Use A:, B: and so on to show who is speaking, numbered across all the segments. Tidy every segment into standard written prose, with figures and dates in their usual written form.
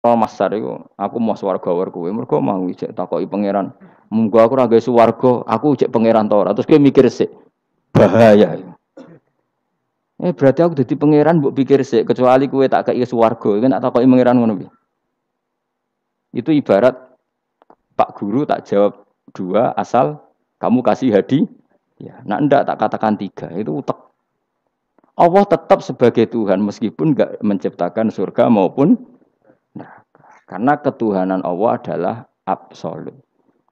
A: Oh Masar iku, aku mau swarga war kowe. Mergo mau ijek takoki pangeran. Munggo aku ora gawe swarga, aku ijek pangeran ta ora. Terus kowe mikir sik, bahaya. Iku. Berarti aku dadi pangeran mbok pikir sik, kecuali kowe tak kei swarga, kan tak takoki pangeran ngono piye. Itu ibarat Pak Guru tak jawab dua asal kamu kasih hadiah. Ya, nah ndak tak katakan tiga, itu utek. Allah tetap sebagai Tuhan meskipun enggak menciptakan surga maupun neraka. Karena ketuhanan Allah adalah absolut.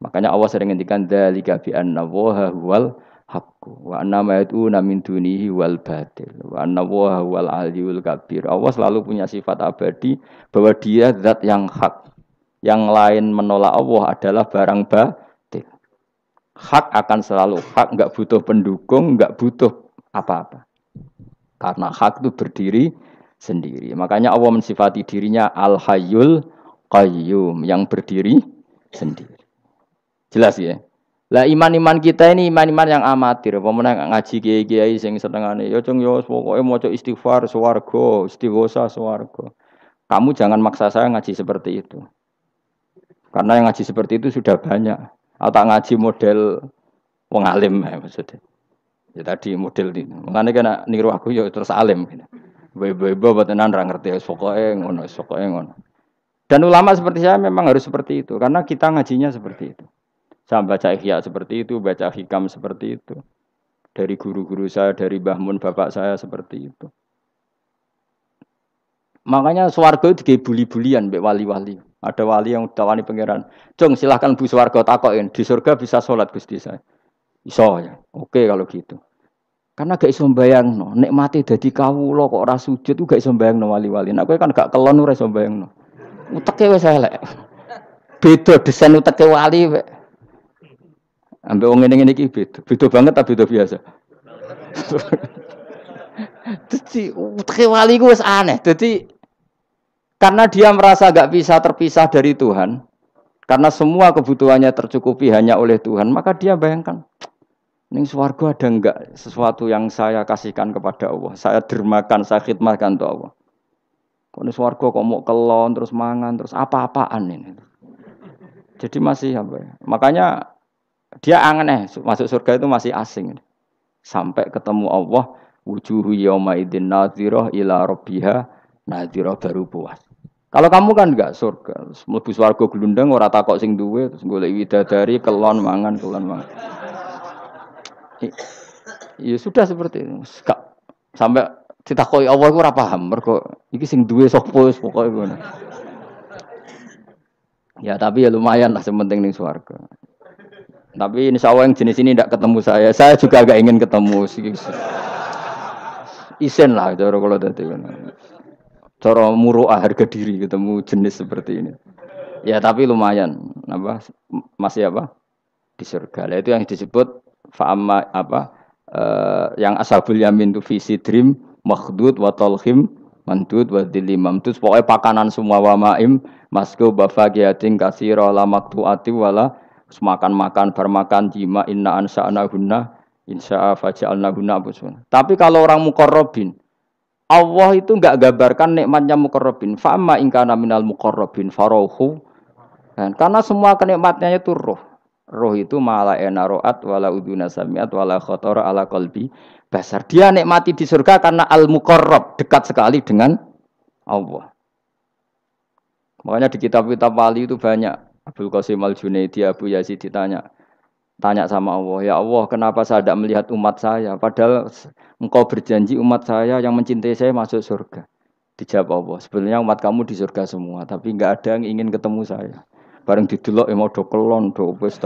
A: Makanya Allah sering ngendikan dzalika bi anna Allaha huwal haqqu wa anna ma yad'una min dunihi wal batil wa anna Allaha huwal aliyyul kabir. Allah selalu punya sifat abadi bahwa dia zat yang hak. Yang lain menolak Allah adalah barang batil. Hak akan selalu hak, enggak butuh pendukung, enggak butuh apa-apa. Karena hak itu berdiri sendiri. Makanya Allah mensifati dirinya Al-Hayyul Qayyum yang berdiri sendiri. Jelas ya. Lah iman-iman kita ini iman-iman yang amatir. Pemenang ngaji kiai-kiai sing setengahane ya cung yo pokoke maca istighfar swarga, istighosa swarga. Kamu jangan maksa saya ngaji seperti itu. Karena yang ngaji seperti itu sudah banyak. Atau ngaji model wong alim maksudnya. Ya tadi model ini. Makanya kena niru aku ya terus alim. Bebo tenan ra ngerti pokoke ngono, pokoke ngono. Dan ulama seperti saya memang harus seperti itu karena kita ngajinya seperti itu. Saya baca ihya seperti itu, baca hikam seperti itu. Dari guru-guru saya, dari Mbah Mun bapak saya seperti itu. Makanya swarga itu dibuli-bulian mbek wali-wali. Ada wali yang tawani pangeran. Cung silahkan bu swarga takokin. Di surga bisa sholat Gusti saya. Iso ya. Oke kalau gitu. Karena gak iso mbayangno, nek mati dadi kawula kok ora sujud ku gak iso mbayangno wali-wali. Nek kowe kan gak kelon ora iso mbayangno. Uteke wis elek. Beda desain uteke wali wek. Ambek wong ngene-ngene iki beda. Beda banget ta beda biasa. Dadi uteke wali ku wis aneh. Dadi karena dia merasa gak bisa terpisah dari Tuhan, karena semua kebutuhannya tercukupi hanya oleh Tuhan, maka dia bayangkan ning swarga ada enggak sesuatu yang saya kasihkan kepada Allah. Saya dermakan, saya khidmatkan untuk Allah. Kok ning swarga kok mau kelon terus mangan terus apa-apaan ini. Jadi masih apa ya? Makanya dia aneh masuk surga itu masih asing. Sampai ketemu Allah, wujuhu yauma idzin nadhirah ila rabbiha nadhirah baru puas. Kalau kamu kan enggak surga, mlebu swarga glundeng ora takok sing duwe terus golek widadari kelon mangan. Ya sudah seperti itu. Sampai ditakoki Allah iku ora paham, mergo iki sing duwe sapa wis pokoke ngono. Ya tapi ya lumayan lah sementing ning swarga. Tapi insya Allah yang jenis ini tidak ketemu saya. Saya juga agak ingin ketemu. Isen lah cara kalau tadi. Cara muruah harga diri ketemu jenis seperti ini. Ya tapi lumayan. Masih apa? Di surga. Nah, itu yang disebut fa'amma apa? Yang ashabul yamin itu visi dream makhdud wa talhim mandud wa dilimam. Itu pokoknya pakanan semua wa ma'im masku bafagiyatin kasira la maktu'ati wala makan bar makan jima inna ansa'na hunna insya'a faja'alna hunna abusun. Tapi kalau orang muqarrabin Allah itu enggak gambarkan nikmatnya muqarrabin. Fa amma in kana minal muqarrabin farauhu. Karena semua kenikmatnya itu roh. Roh itu mala enaroat wala uduna samiat wala khatara ala qalbi basar. Dia nikmati di surga karena al muqarrab, dekat sekali dengan Allah. Makanya di kitab-kitab wali itu banyak. Abdul Qasim Al-Junaidi, Abu Yazid tanya sama Allah, ya Allah, kenapa saya tidak melihat umat saya? Padahal engkau berjanji umat saya yang mencintai saya masuk surga. Dijawab Allah, sebenarnya umat kamu di surga semua, tapi enggak ada yang ingin ketemu saya. Bareng didelok mau do kelon, do wis.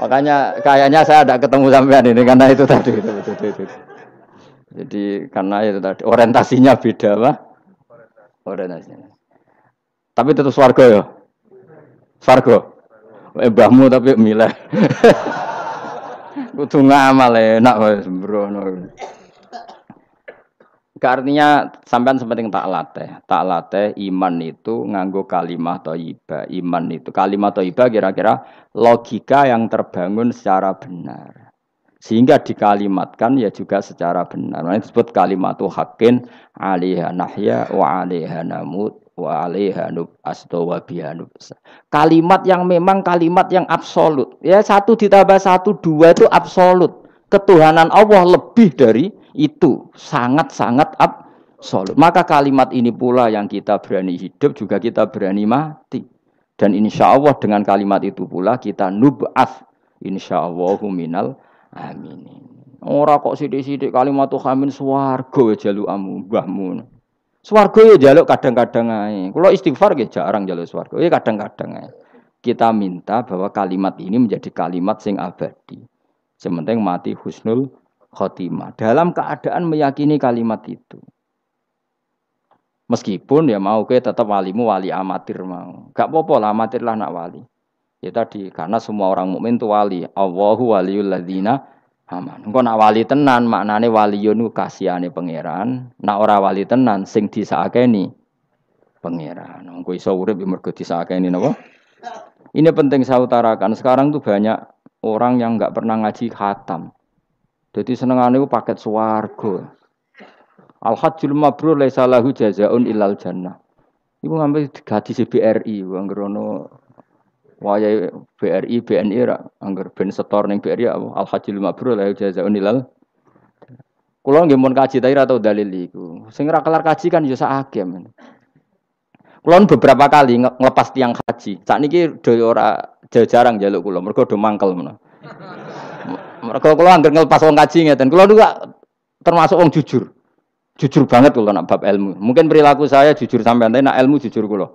A: Makanya kayaknya saya tidak ketemu sampean ini karena itu tadi. Jadi karena itu tadi orientasinya beda, Pak. Orientasinya. Tapi tetap swarga ya. Swarga. Mbahmu tapi milih. Kudu ngamal enak wae sembrono. Artinya sampean sepenting tak latih iman itu nganggo kalimah thayyibah. Iman itu kalimat thayyibah kira-kira logika yang terbangun secara benar. Sehingga dikalimatkan ya juga secara benar. Nah, disebut kalimatu haqqin 'alaiha nahya wa 'alaiha namut wa 'alaiha nub'as wa biha nub'as. Kalimat yang memang kalimat yang absolut. Ya satu ditambah satu dua itu absolut. Ketuhanan Allah lebih dari itu, sangat-sangat absolut. Maka kalimat ini pula yang kita berani hidup juga kita berani mati. Dan insya Allah dengan kalimat itu pula kita nub'as insyaallahu minal amin. Ora kok sithik-sithik kalimat amin swarga jalukamu mbahmu. Swarga ya jaluk kadang-kadang ae. Kula istighfar nggih jarang jaluk swarga. Ya kadang-kadang ae. Kita minta bahwa kalimat ini menjadi kalimat sing abadi. Sementing mati husnul khotimah. Dalam keadaan meyakini kalimat itu. Meskipun ya mau ke tetap walimu wali amatir mau. Gak apa-apa lah amatir lah nak wali. Ya tadi karena semua orang mukmin itu wali. Allahu waliyul ladzina aman. Engko nak wali tenan maknane waliyun kasihane pangeran. Nak ora wali tenan sing disakeni pangeran. Engko iso urip mergo disakeni napa? Ini penting saya utarakan. Sekarang tuh banyak orang yang enggak pernah ngaji khatam. Jadi senengane ku paket swarga. Al-hajjul mabrur laisa lahu jazaa'un illal jannah. Iku ngambil gaji BRI anggerono wayai BRI BNI ra angger ben setor ning BRI Al-hajjul mabrur lahu jazaa'un illal. Kula nggih mun kaji ta ora tau dalil iku. Sing ora kelar kaji kan ya sakake men. Kula beberapa kali ngelepas tiang haji. Sakniki do ora jarang njaluk kula mergo do mangkel menawa. Mergo kula angger ngelepas wong kaji ngeten. Kula niku termasuk wong jujur. Jujur banget kula nak bab ilmu. Mungkin perilaku saya jujur sampean tapi nak ilmu jujur kula.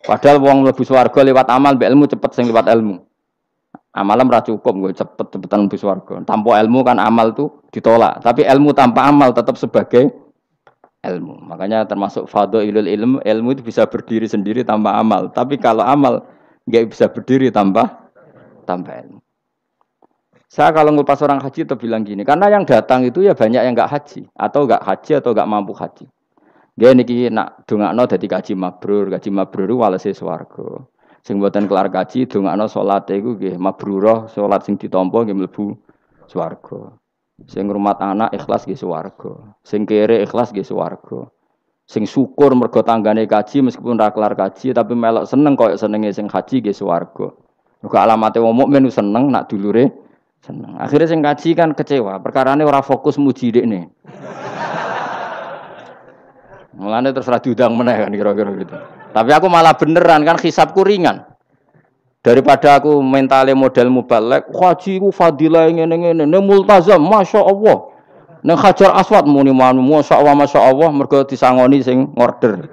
A: Padahal wong mlebu swarga lewat amal mbek ilmu cepet sing lewat ilmu. Amalan ora cukup nggo cepet-cepetan mlebu swarga. Tanpa ilmu kan amal tuh ditolak, tapi ilmu tanpa amal tetap sebagai ilmu. Makanya termasuk fadhailul ilmu itu bisa berdiri sendiri tanpa amal. Tapi kalau amal enggak bisa berdiri tanpa ilmu. Saya kalau ngupas orang haji itu bilang gini, karena yang datang itu ya banyak yang enggak haji atau enggak mampu haji. Dia niki nak dongakno dadi kaji mabrur walese swarga. Sing mboten kelar kaji dongakno salate iku nggih mabrurah, salat sing ditampa nggih mlebu swarga. Sing ngrumat anak ikhlas nggih swarga. Sing kere ikhlas nggih swarga. Sing syukur mergo tanggane kaji meskipun ora kelar kaji tapi melok seneng koyo senenge sing haji nggih swarga. Mergo alamate wong mukmin seneng nak dulure seneng. Akhirnya sing kaji kan kecewa, perkarane ora fokus muji dekne. Mulane terus ra diundang meneh kan kira-kira gitu. Tapi aku malah beneran kan hisabku ringan. Daripada aku mentale model mubalek, haji ku fadilah ngene-ngene, ne multazam, masyaallah. Ning Hajar Aswad muni masyaallah mergo disangoni sing order.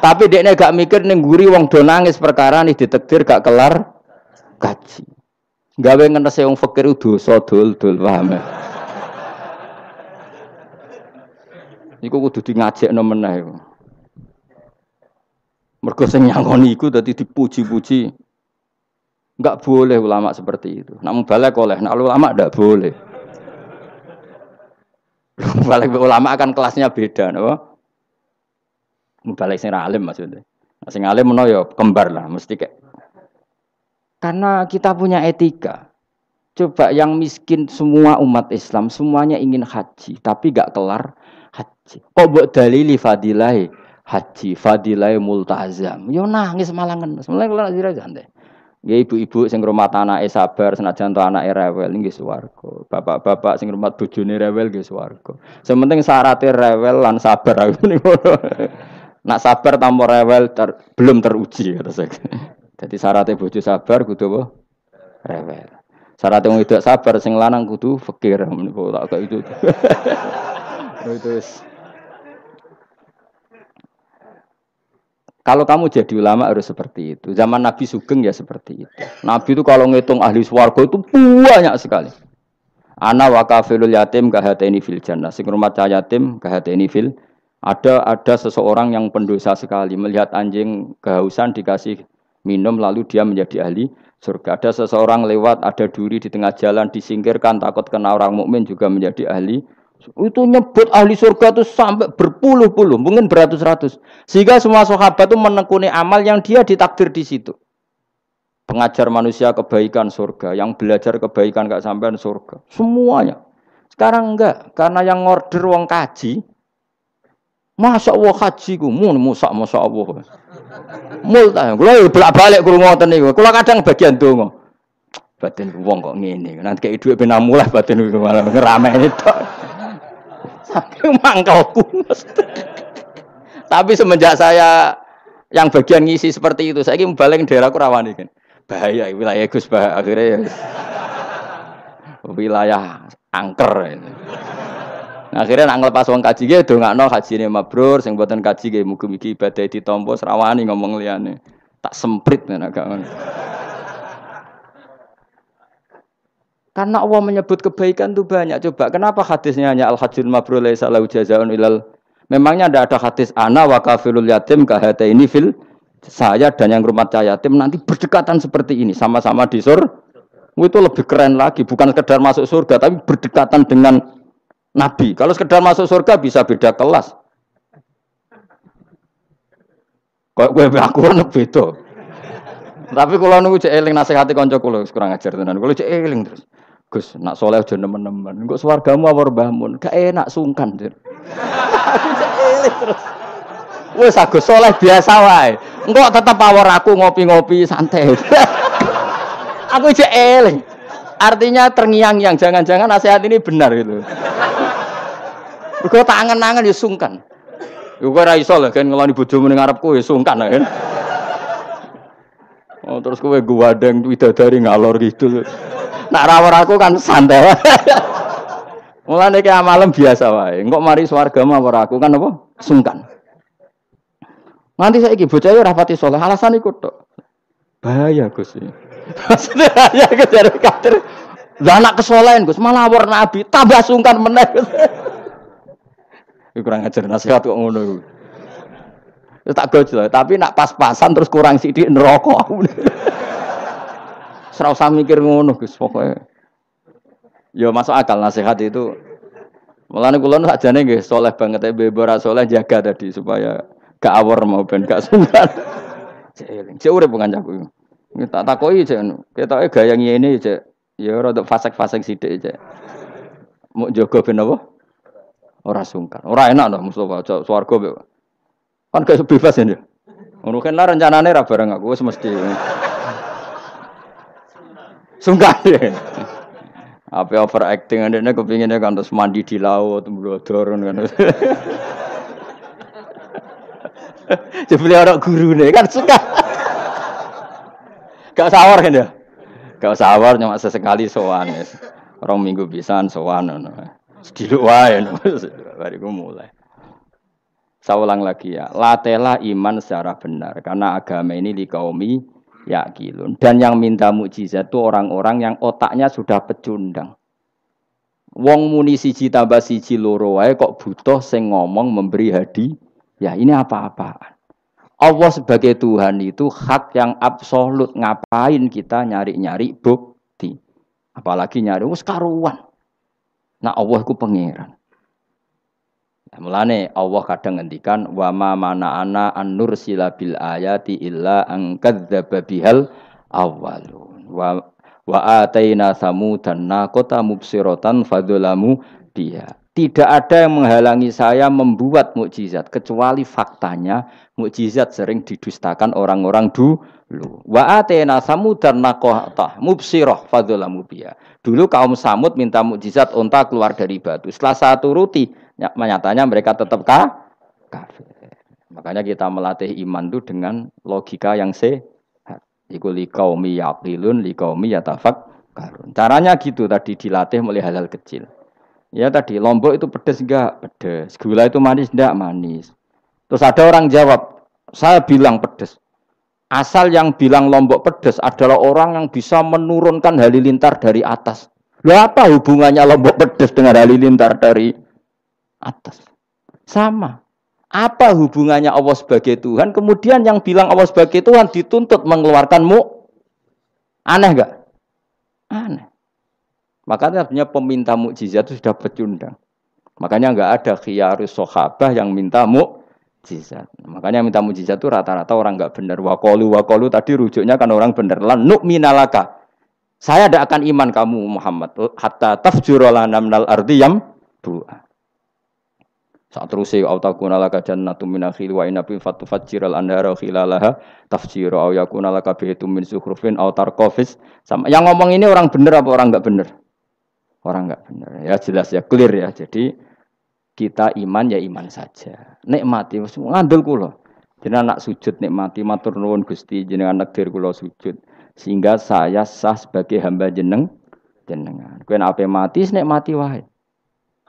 A: Tapi dekne gak mikir ning nguri wong do nangis perkara nih ditakdir gak kelar kaji. Gawe ngenese wong fakir dosa dul-dul paham. Iku kudu di ngajekno meneh iku. Mergo sing nyangoni iku dadi dipuji-puji. Enggak boleh ulama seperti itu. Nak mubalek oleh, nak ulama ndak boleh. Mubalek ulama kan kelasnya beda, napa? Mubalek sing alim maksudnya. Sing alim menawa ya kembar lah, mesti kayak. Karena kita punya etika. Coba yang miskin semua umat Islam semuanya ingin haji, tapi gak kelar haji. Kok mbok dalili fadilah haji, fadilah multazam. Yo nangis malangan. Mulai kelar sira santai. Nggih ibu-ibu sing ngrumat anake sabar senajan to anake rewel nggih swarga. Bapak-bapak sing ngrumat bojone rewel nggih swarga. Sementing syaratnya rewel lan sabar aku niku. Nak sabar tanpa rewel belum teruji kata saya. Jadi syaratnya bojo sabar kudu apa? Rewel. Syaratnya wong wedok sabar sing lanang kudu fakir meniko tak kayak itu. Terus kalau kamu jadi ulama harus seperti itu. Zaman Nabi Sugeng ya seperti itu. Nabi itu kalau ngitung ahli swarga itu banyak sekali. Ana wa kafilul yatim kahateni fil jannah. Sing rumah yatim kahateni fil. Ada seseorang yang pendosa sekali melihat anjing kehausan dikasih minum lalu dia menjadi ahli surga. Ada seseorang lewat ada duri di tengah jalan disingkirkan takut kena orang mukmin juga menjadi ahli. Itu nyebut ahli surga itu sampai berpuluh-puluh, mungkin beratus-ratus. Sehingga semua sahabat itu menekuni amal yang dia ditakdir di situ. pengajar manusia kebaikan surga, yang belajar kebaikan gak sampean surga. Semuanya. Sekarang enggak, karena yang order wong kaji. Masya Allah haji ku, masya Allah. Multa, kula bolak-balik krungu ngoten niku. Kula kadang bagian donga. Batin wong kok ngene. Nanti kayak dhuwit ben mulai batin niku malah ngerameni tok. Saking mangkelku. Tapi semenjak saya yang bagian ngisi seperti itu, saya ingin balik daerahku rawani kan. Bahaya wilayah Gus bah akhirnya ya. Wilayah angker. Akhirnya nak ngelepas wong kaji ge dongakno hajine mabrur sing mboten kaji ge mugi-mugi ibadah ditampa serawani ngomong liyane. Tak semprit nek agak ngono. Karena Allah menyebut kebaikan itu banyak. Coba kenapa hadisnya hanya al-hajjul mabrur laisa lahu jazaa'un ilal. Memangnya tidak ada hadis ana wa kafilul yatim kahataini fil saya dan yang rumah yatim nanti berdekatan seperti ini sama-sama di surga. Itu lebih keren lagi, bukan sekedar masuk surga tapi berdekatan dengan Nabi. Kalau sekedar masuk surga bisa beda kelas. Kok gue aku lebih itu. Tapi kalau nunggu cek eling nasihati konco kulo kurang ajar tenan. Kulo cek eling terus. Gus, nak soleh aja nemen-nemen. Kok swargamu awor mbahmun. Gak enak sungkan. Aku cek eling terus. Wes aku soleh biasa wae. Engko tetep awor aku ngopi-ngopi santai. Aku cek eling. Artinya terngiang-ngiang, jangan-jangan nasihat ini benar gitu. Kok tak angen-angen ya sungkan. Yo ora iso lho kan ngeloni bojomu ning ngarepku ya sungkan kan. Oh terus kowe guwadeng widadari ngalor gitu lho. Nak rawor aku kan santai. Mulane iki amalem biasa wae. Engko mari swargamu ora aku kan apa? Sungkan. Nanti saiki bocah ora pati saleh, alasan iku tok. Bahaya Gus. Ya kejar kader. Lah anak kesolehan Gus, malah war nabi, tambah sungkan meneh. Iku kurang ajar nasihat kok ngono. Ya tak gojol, tapi nak pas-pasan terus kurang sithik neraka aku. Ora usah mikir ngono Gus, pokoke. Ya masuk akal nasihat itu. Mulane kula sakjane nggih saleh banget e bebo ora saleh jaga tadi supaya gak awor mau ben gak sungkan. Cek urip kancaku. Tak takoki cek ketoke gaya ngene cek. Ya rada fasek-fasek sithik cek. Mau jaga ben apa? Ora sungkan. Ora enak lho Mustofa swarga. Kan gak bebas ya. Ngono kan lah rencanane ra bareng aku wis mesti. Sungkan. Apa overacting ndekne kepingine kan terus mandi di laut, mblodor kan. Jebule ora gurune kan suka. Gak sawar kan ya? Gak sawar cuma sesekali sowan wis. 2 minggu pisan sowan ngono. Sediluk wae bariku mulai. Saya ulang lagi ya. Latela iman secara benar karena agama ini liqaumi yaqilun. Dan yang minta mukjizat itu orang-orang yang otaknya sudah pecundang. Wong muni siji tambah siji loro wae kok butuh sing ngomong memberi hadiah. Ya ini apa-apaan. Allah sebagai Tuhan itu hak yang absolut. Ngapain kita nyari-nyari bukti? Apalagi nyari wis karuan. Nah Allah ku pangeran. Nah, mulane Allah kadang ngendikan wa ma mana'ana an nursila bil ayati illa an kadzdzaba bihal awwalun. Wa ataina samudan naqata mubsiratan fadzalamu biha. Tidak ada yang menghalangi saya membuat mukjizat kecuali faktanya mukjizat sering didustakan orang-orang dulu. Wa atena samudan naqata mubsirah fadzalamu biha. Dulu kaum Samud minta mukjizat unta keluar dari batu. Setelah saya turuti, nyatanya mereka tetap kafir. Makanya kita melatih iman itu dengan logika yang sehat. Iku liqaumi yaqilun liqaumi yatafakkarun. Caranya gitu tadi dilatih mulai hal-hal kecil. Ya tadi lombok itu pedes enggak? Pedes. Gula itu manis enggak? Manis. Terus ada orang jawab, saya bilang pedes. Asal yang bilang lombok pedes adalah orang yang bisa menurunkan halilintar dari atas. Loh apa hubungannya lombok pedes dengan halilintar dari atas? Sama. Apa hubungannya Allah sebagai Tuhan? Kemudian yang bilang Allah sebagai Tuhan dituntut mengeluarkanmu. Aneh enggak? Aneh. Makanya artinya peminta mukjizat itu sudah pecundang. Makanya enggak ada khiyarus sahabah yang minta mukjizat. mukjizat. Makanya minta mukjizat itu rata-rata orang enggak benar. Waqalu tadi rujuknya kan orang benar. Lan nu'minalaka. Saya tidak akan iman kamu Muhammad hatta tafjura lana minal ardi bu'a. Saat terus autakuna laka jannatu min akhil wa inabin fatufajjiral anhara khilalaha tafjira au yakuna laka baitum min zukhrufin aw tarqafis. Sama yang ngomong ini orang benar apa orang enggak benar? Orang enggak benar. Ya jelas ya, clear ya. Jadi kita iman ya iman saja. Nikmati ngandel kula. Jenengan nak sujud nikmati matur nuwun Gusti jenengan nekdir kula sujud. Sehingga saya sah sebagai hamba jenengan. Kowe nek ape mati nikmati wae.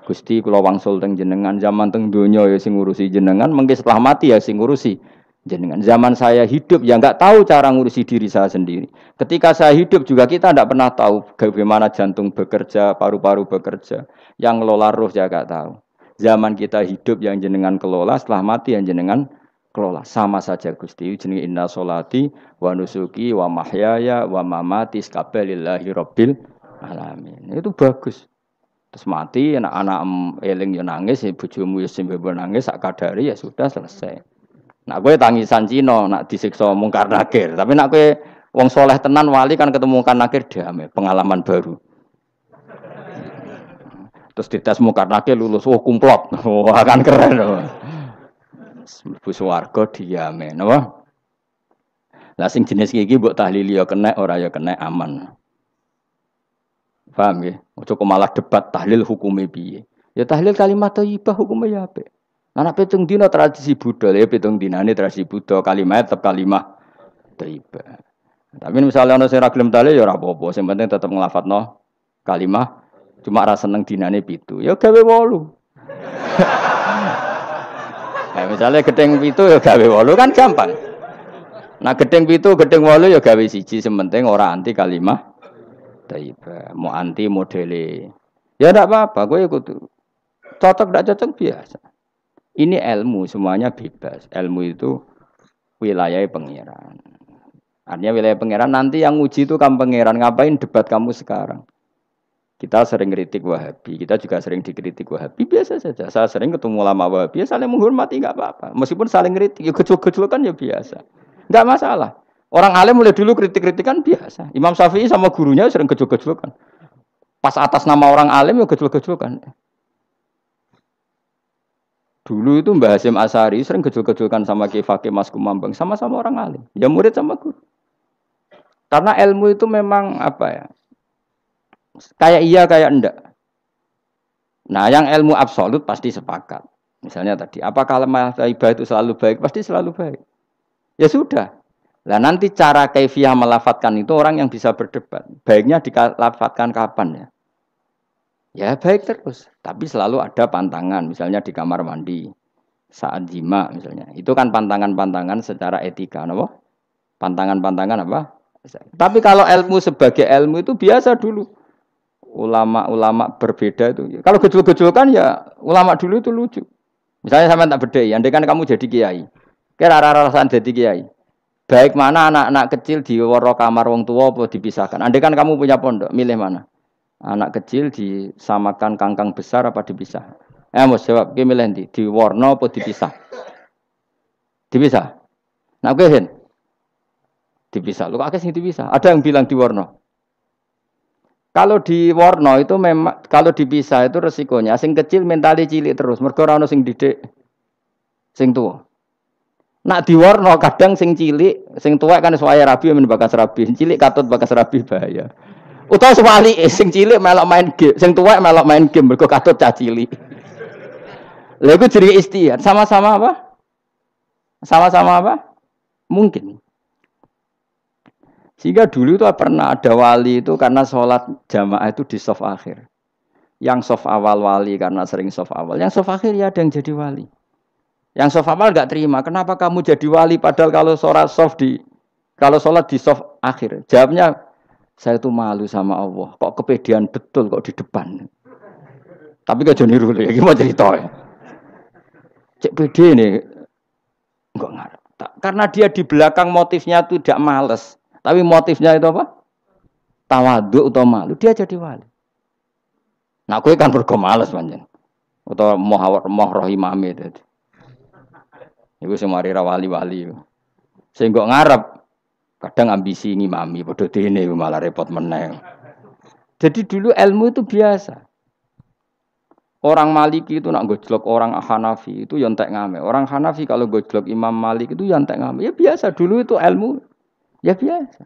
A: Gusti kula wangsul teng jenengan zaman teng donya ya sing ngurusi jenengan, mengke setelah mati ya sing ngurusi jenengan. Zaman saya hidup ya enggak tahu cara ngurusi diri saya sendiri. Ketika saya hidup juga kita tidak pernah tahu bagaimana jantung bekerja, paru-paru bekerja, yang ngelola roh ya enggak tahu. Zaman kita hidup yang jenengan kelola, setelah mati yang jenengan kelola. Sama saja Gusti jenenge inna sholati wa nusuki wa mahyaya wa mamati lillahi rabbil alamin. Itu bagus. Terus mati anak-anak eling yo nangis, bojomu yo sing nangis sak kadari ya sudah selesai. Nak kowe tangisan Cina, nak disiksa mungkar nakir. Tapi nak kowe wong soleh tenan wali kan ketemu mungkar nakir damai, pengalaman baru. Terus dites mungkar nakir lulus, kumplot. Wah kan keren. Mlebu swarga diame, napa? Lah sing jenis iki mbok tahlili ya kena, ora ya kena aman. Paham ya? Ojo kok malah debat tahlil hukume piye. Ya tahlil kalimat thayyibah hukume ya apik. Anak pitung dina tradisi Buddha, ya pitung dinane tradisi Buddha kalimat tetep kalimat thayyibah. Tapi misalnya ana sing ra gelem tahlil ya ora apa-apa, sing penting tetep nglafadzno kalimat cuma ra seneng dinane 7. Ya gawe 8. Nah, misalnya gedeng 7 ya gawe 8 kan gampang. Nah gedeng 7, gedeng 8 ya gawe 1, sementing ora anti kalimat thayyibah, mau anti modele. Ya enggak apa-apa, kowe kudu cocok enggak cocok biasa. Ini ilmu semuanya bebas. Ilmu itu wilayah pangeran. Artinya wilayah pangeran nanti yang uji itu kamu pangeran, ngapain debat kamu sekarang? Kita sering kritik Wahabi, kita juga sering dikritik Wahabi, biasa saja. Saya sering ketemu ulama Wahabi, saling menghormati enggak apa-apa. Meskipun saling kritik, ya gejol-gejolkan ya biasa. Enggak masalah. Orang alim mulai dulu kritik-kritikan biasa. Imam Syafi'i sama gurunya sering gejol-gejolkan. Pas atas nama orang alim ya gejol-gejolkan. Dulu itu Mbah Hasyim Asy'ari sering gejol-gejolkan sama Ki Fakih Mas Kumambang, sama-sama orang alim. Ya murid sama guru. Karena ilmu itu memang apa ya? Kayak iya kayak enggak. Nah, yang ilmu absolut pasti sepakat. Misalnya tadi, apakah kalimat thayyibah itu selalu baik? Pasti selalu baik. Ya sudah. Lah nanti cara kaifiyah melafatkan itu orang yang bisa berdebat. Baiknya dilafatkan kapan ya? Ya baik terus. Tapi selalu ada pantangan. Misalnya di kamar mandi. Saat jima misalnya. Itu kan pantangan-pantangan secara etika. Apa? Pantangan-pantangan apa? Tapi kalau ilmu sebagai ilmu itu biasa dulu. Ulama-ulama berbeda itu. Kalau gejol-gejolkan ya ulama dulu itu lucu. Misalnya sama tak bedai. Andai kan kamu jadi kiai. Kira-kira rasaan jadi kiai. Baik mana anak-anak kecil di waro kamar wong tua apa dipisahkan. Andai kan kamu punya pondok, milih mana? Anak kecil disamakan kangkang besar apa dipisah? Mas jawab, ki milih ndi? Di warna apa dipisah? Dipisah. Nah, kowe hen. Dipisah. Lu akeh sing dipisah. Ada yang bilang di warna. Kalau di warna itu memang kalau dipisah itu resikonya sing kecil mentali cilik terus. Mergo ora ono sing didik sing tua. Nak diwarno kadang sing cilik, sing tuwek kan suwaya rabi men bakas rabi, cilik katut bakas rabi bahaya. Utawa sebalike sing cilik melok main game, sing tuwek melok main game mergo katut cah cilik. Lha iku jenenge istihad, sama-sama apa? Sama-sama apa? Mungkin. Sehingga dulu itu pernah ada wali itu karena sholat jamaah itu di shaf akhir. Yang shaf awal wali karena sering shaf awal, yang shaf akhir ya ada yang jadi wali. Yang shaf awal enggak terima. Kenapa kamu jadi wali padahal kalau sholat di shaf akhir? Jawabnya, saya itu malu sama Allah. Kok kepedean betul kok di depan. Tapi gak jadi niru ya. Gimana cerita ya? Cek pede nih. Enggak ngarep. Karena dia di belakang motifnya itu tidak males. Tapi motifnya itu apa? Tawadhu atau malu. Dia jadi wali. Nah, aku kan bergo males panjang. Atau moh rohimame itu. Iku semari ra wali-wali. Sing kok ngarep kadang ambisi ngimami padha dene malah repot meneh. Jadi dulu ilmu itu biasa. Orang Maliki itu nak gojlok orang Hanafi itu yang entek ngame. Orang Hanafi kalau gojlok Imam Malik itu yang entek ngame. Ya biasa dulu itu ilmu. Ya biasa.